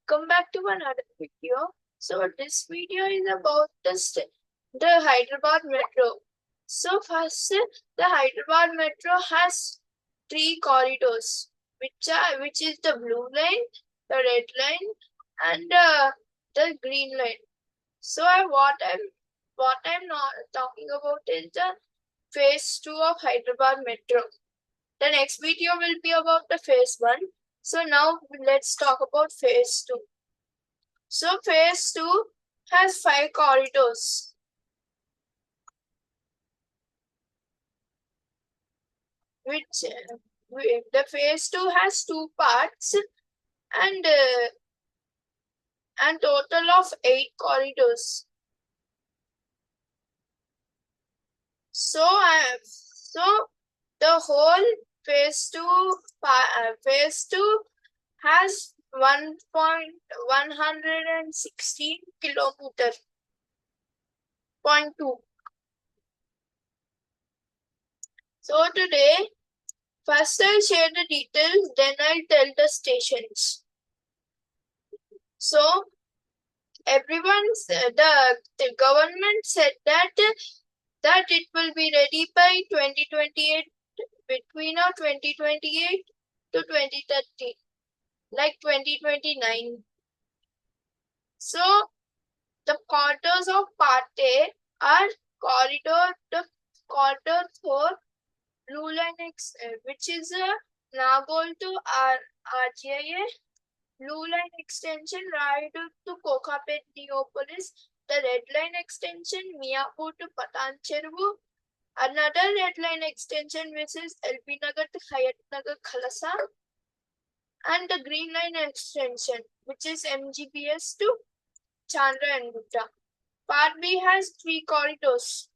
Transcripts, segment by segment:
welcome back to another video. So this video is about the Hyderabad Metro. So first, the Hyderabad Metro has three corridors, which is the blue line, the red line, and the green line. So what I'm not talking about is the phase 2 of Hyderabad Metro. The next video will be about the phase 1. So now let's talk about phase 2. So phase 2 has 5 corridors. The phase 2 has 2 parts and total of 8 corridors. So the whole phase 2 has 1.116 kilometer. 0.2. So today, first I'll share the details, then I'll tell the stations. So the government said that it will be ready by 2028, between 2028 to 2030, like 2029. So the corridors of Part A are the corridor for Blue Line which is Nagol to RGIA, Blue Line extension Raidu to Kokapet Neopolis, the Red Line extension Miapur to Patancheru, another Red Line extension which is LB Nagar to Hayat Nagar Khalasa, and the Green Line extension which is MGBS to Chandra and Gupta. Part B has 3 corridors,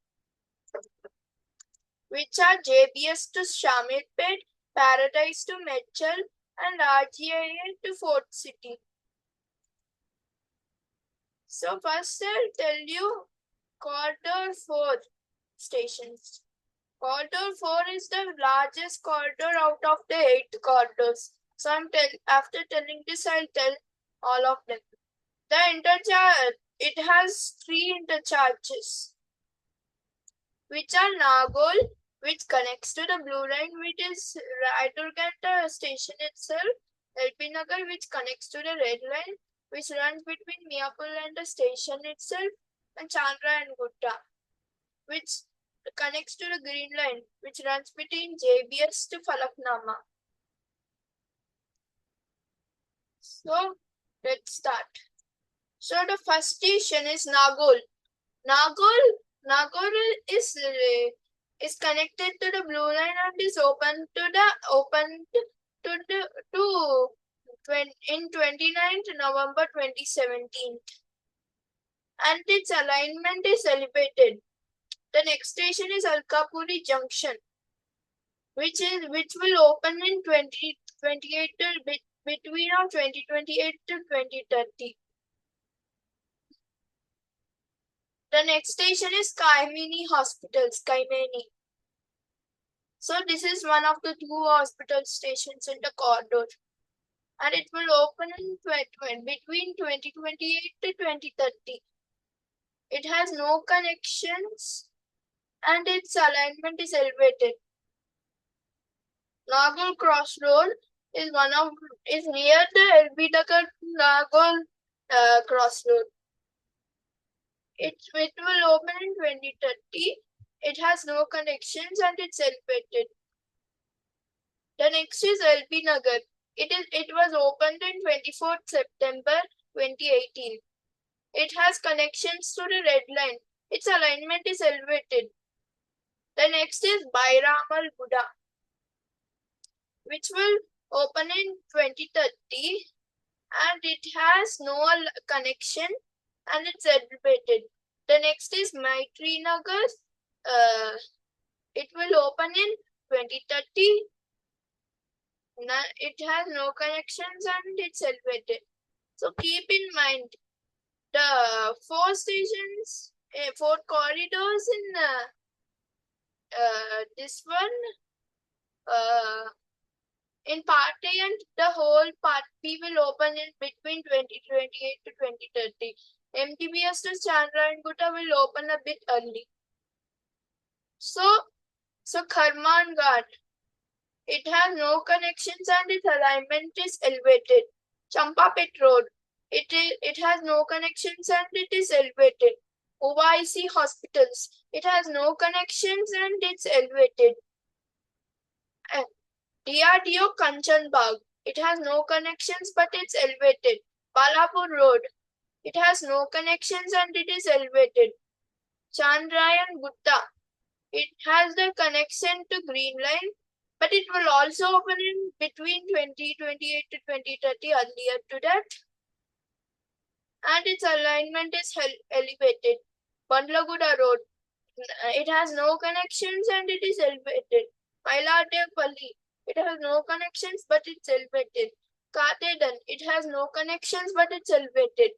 which are JBS to Shamirpet, Paradise to Medchal, and RGIA to Fort City. So first I'll tell you corridor 4 stations. Corridor 4 is the largest corridor out of the 8 corridors. So after telling this, I'll tell all of them. It has 3 interchanges, which are Nagol, which connects to the Blue Line, which is Raidurganta station itself, LP Nagar, which connects to the Red Line, which runs between Miapur and the station itself, and Chandra and Gutta, which connects to the Green Line, which runs between JBS to Falaknama. So let's start. So the first station is Nagol. Nagol is connected to the Blue Line and is open in 29th November 2017, and its alignment is elevated. The next station is Alkapuri Junction, which will open in 2028 between 2028 to 2030. The next station is Kaimini Hospitals, Kaimeni. So this is one of the 2 hospital stations in the corridor, and it will open in between 2028 to 2030. It has no connections and its alignment is elevated. Nagol Crossroad is near the LB Nagar Nagol Crossroad. It will open in 2030. It has no connections and it's elevated. The next is LB Nagar. It was opened in 24th September 2018. It has connections to the Red Line. Its alignment is elevated. The next is Bairamal Buddha, which will open in 2030, and it has no connection and it's elevated. The next is Maitri Nagar. It will open in 2030. It has no connections and it's elevated. So keep in mind the 4 stations, 4 corridors in this one. In Part A, and the whole Part B will open in between 2028 to 2030. MTBS to Chandra and Gutta will open a bit early. So Kharman Ghat, it has no connections and its alignment is elevated. Champapet Road, it has no connections and it is elevated. OIC Hospitals, it has no connections and it's elevated. DRDO Kanchanbag, it has no connections but it's elevated. Balapur Road, it has no connections and it is elevated. Chandrayan Gutta, it has the connection to Green Line, but it will also open in between 2028 to 2030 earlier to that. And its alignment is elevated. Bandlaguda Road, it has no connections and it is elevated. Mailadepalli, it has no connections but it's elevated. Katedan, it has no connections but it's elevated.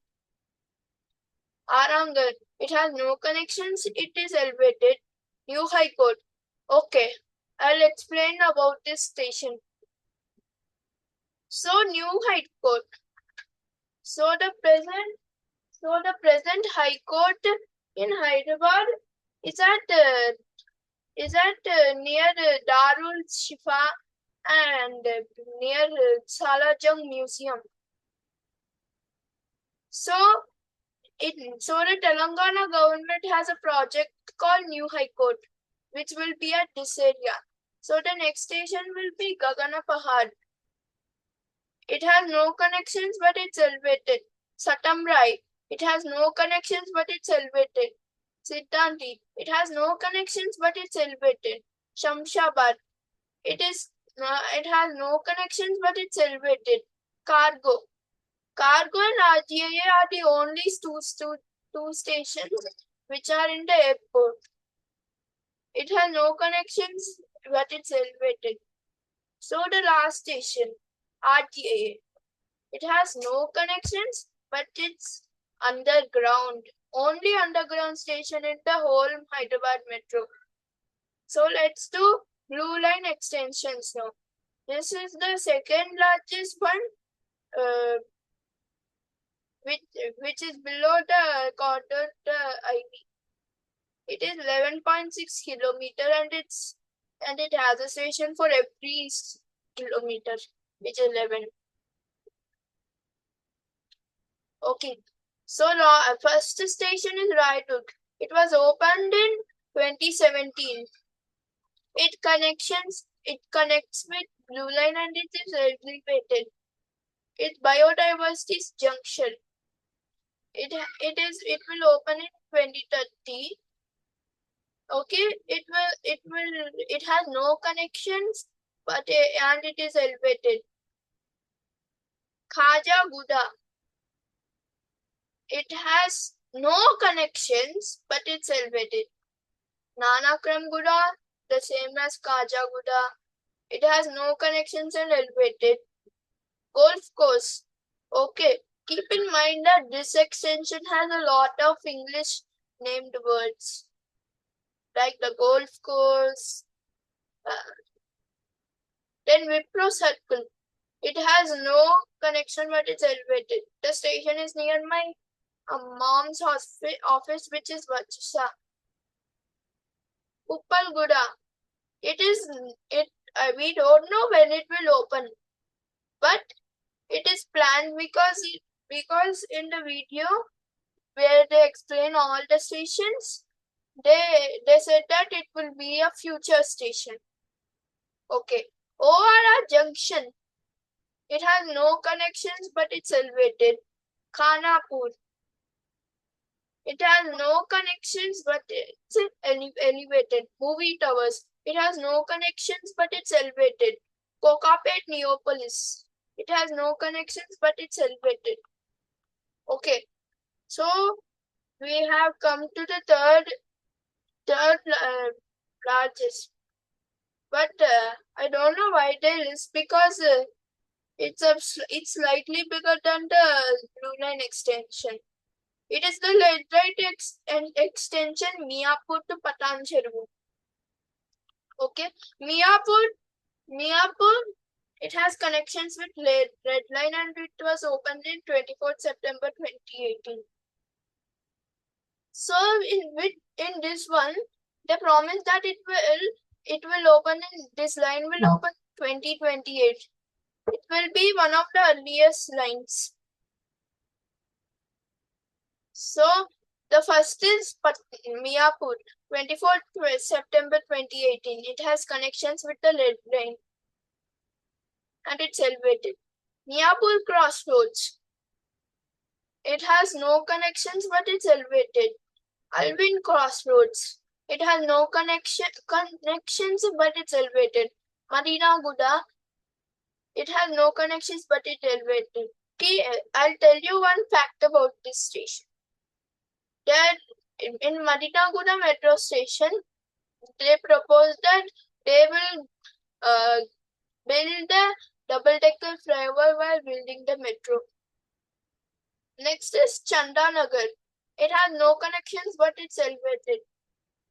Arangal, it has no connections, it is elevated. New High Court. Okay, I'll explain about this station. So New High Court. So the present High Court in Hyderabad is at near Darul Shifa and near Salajung Museum. So the Telangana government has a project called New High Court, which will be at this area. So the next station will be Gagana Pahad. It has no connections but it's elevated. Satamrai, it has no connections but it's elevated. Siddhanti, it has no connections but it's elevated. Shamshabad, it has no connections but it's elevated. Cargo and RGA are the only two stations which are in the airport. It has no connections but it's elevated. So the last station, RGA, it has no connections but it's underground. Only underground station in the whole Hyderabad Metro. So let's do blue line extensions now. This is the second largest one, which is below the quarter IV. It is 11.6 kilometer and it has a station for every kilometer, which is 11. Okay. So first station is Raidurg. It was opened in 2017. It connects with Blue Line and it is elevated. Its biodiversity junction. It will open in 2030. Okay, it has no connections, but and it is elevated. Khaja Guda. It has no connections, but it's elevated. Nanakram Guda, the same as Khaja Guda. It has no connections and elevated. Golf course. Okay, keep in mind that this extension has a lot of English named words, like the golf course. Then Wipro Circle. It has no connection, but it's elevated. The station is near my mom's office, which is Vachsa. Uppalguda. We don't know when it will open, but it is planned because in the video where they explain all the stations, they said that it will be a future station. Okay. ORR Junction. It has no connections, but it's elevated. Khanapur. It has no connections, but it's elevated. Movie Towers. It has no connections, but it's elevated. Kokapet Neopolis. It has no connections, but it's elevated. Okay. So we have come to the third largest. But I don't know why they list because it's slightly bigger than the Blue Line extension. It is the right extension Miapur to Patancheru. Okay, Miapur It has connections with Red Line and it was opened in 24th September 2018. So in this one, they promise that it will open in this line will open 2028. It will be one of the earliest lines. So the first is Miapur, 24th September 2018. It has connections with the Red Line and it's elevated. Miapur Crossroads. It has no connections but it's elevated. Alvin Crossroads. It has no connections but it's elevated. Marina Guda. It has no connections but it's elevated. Okay, I'll tell you one fact about this station. That in Marina Guda metro station, they propose that they will build the double-decker flyover while building the metro. Next is Chandanagar. It has no connections but it's elevated.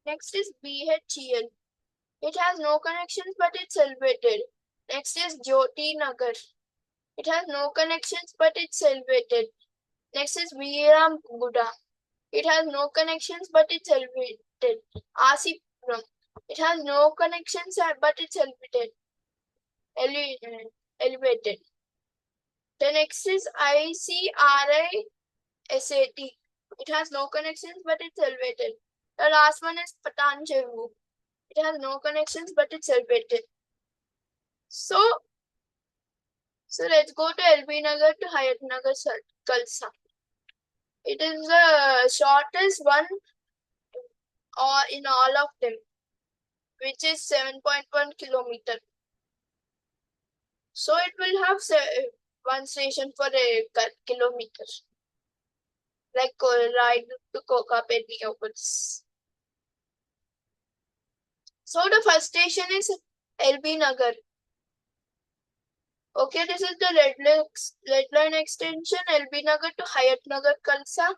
Next is BHEL. It has no connections but it's elevated. Next is Jyoti Nagar. It has no connections but it's elevated. Next is Viram Guda. It has no connections but it's elevated. Asipuram. It has no connections but it's elevated. Elevated. The next is ICRI SAT. It has no connections but it's elevated. The last one is Patancheru. It has no connections but it's elevated. So let's go to LB Nagar to Hayat Nagar Kalsa. It is the shortest one in all of them, which is 7.1 kilometer. So it will have one station for a kilometer, like ride to Kokapeti opens. So the first station is LB Nagar. Okay, this is the red line extension LB Nagar to Hayat Nagar Kalsa.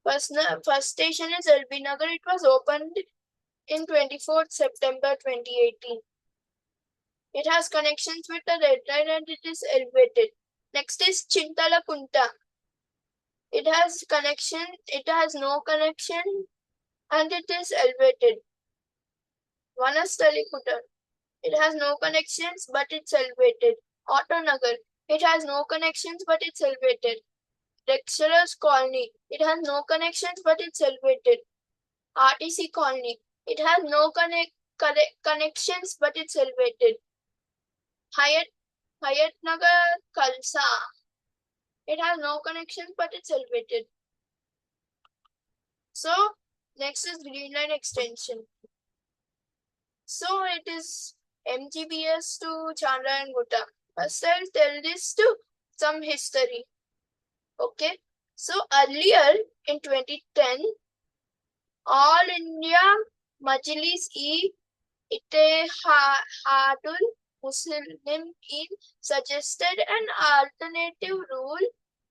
First station is LB Nagar. It was opened in 24th September 2018. It has connections with the red line and it is elevated. Next is Chintalakunta. It has no connection and it is elevated. Vanastalikuta. It has no connections but it's elevated. Autonagar. It has no connections but it's elevated. Lecturers Colony. It has no connections but it's elevated. RTC Colony. It has no connections but it's elevated. Hayat Nagar Kalsa. It has no connections but it's elevated. So next is Green Line extension. So it is MGBS to Chandra and Gutta. First I'll tell this to some history. Okay. So earlier in 2010, All India Majlis-e-Ittehadul Muslimin suggested an alternative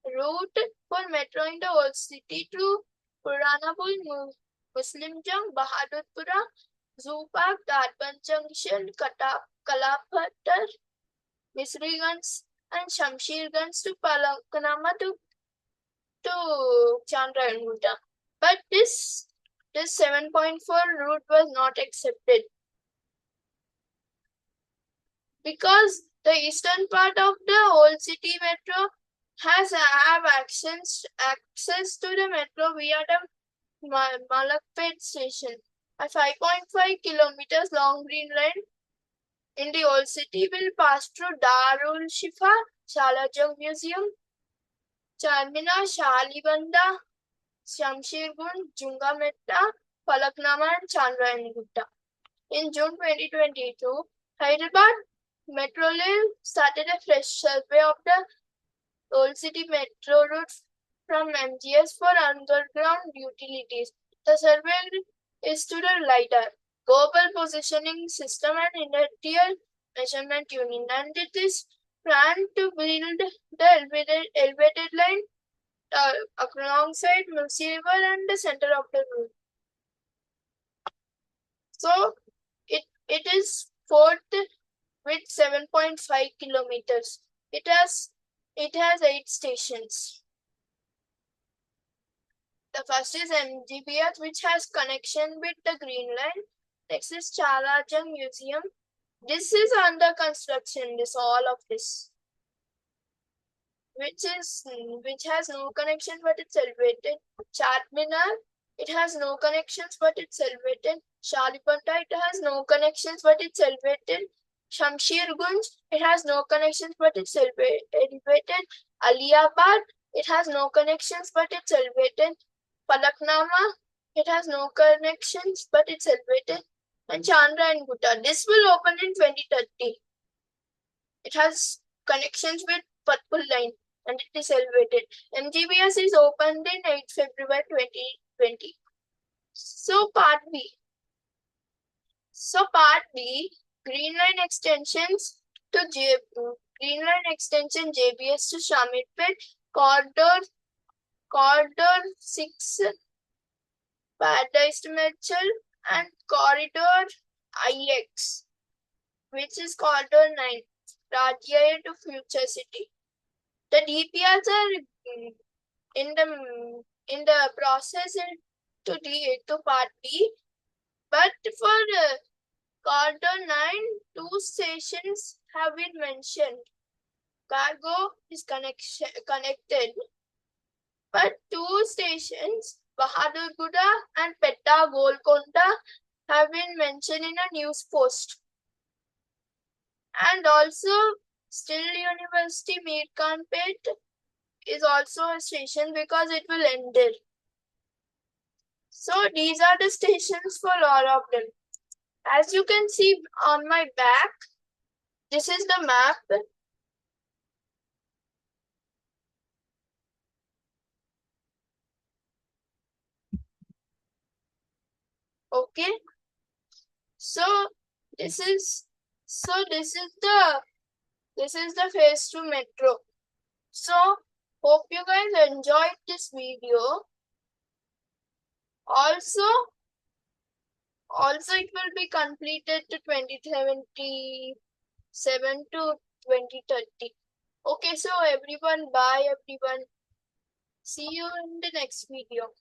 route for metro in the old city through Puranapur, Muslimjung, Bahadurpura, Zoo Park, Darban Junction, Kalapatar, Misriganj and Shamshirganj to Palakanama to Chandra and Gutta. But this 7.4 route was not accepted because the eastern part of the old city metro have access to the metro via the Malakpet station. A 5.5 kilometers long green line in the old city will pass through Darul Shifa, Shalajung Museum, Charminar, Shalibanda, Shamshirgun, Jungametta, Falaknama and Chandra and Gutta. In June 2022, Hyderabad Metro Rail started a fresh survey of the old city metro route from MGS for underground utilities. The survey is to the LiDAR, Global Positioning System and Inertial Measurement Unit, and it is planned to build the elevated line alongside Mulsi River and the center of the route. So it is fourth with 7.5 kilometers. It has 8 stations. The first is MGBS, which has connection with the Green Line. Next is Chalajang Museum. This is under construction. All of this, which has no connection, but it's elevated. Charminar, it has no connections, but it's elevated. Shalipanta, it has no connections, but it's elevated. Shamshir Gunj, it has no connections, but it's elevated. Aliabad, it has no connections, but it's elevated. Palaknama, it has no connections, but it's elevated. And Chandra and Gutta, this will open in 2030. It has connections with Purple Line and it is elevated. MGBS is opened in 8 February 2020. So part B. Green Line extensions to Green Line extension JBS to Shamirpet, Corridor 6 Paradise Mitchell and Corridor IX, which is Corridor 9 Rajya to Future City. The DPRs are in the process to part B, but for Corridor 9, 2 stations have been mentioned. Cargo is connected, but 2 stations, Bahadurguda and Petta Golconda, have been mentioned in a news post. And also, Still University Mir Khanpet is also a station because it will end there. So these are the stations for all of them. As you can see on my back, this is the map. Okay. So this is the phase 2 metro. So hope you guys enjoyed this video. Also it will be completed to 2077 to 2030. Okay, so everyone, bye everyone. See you in the next video.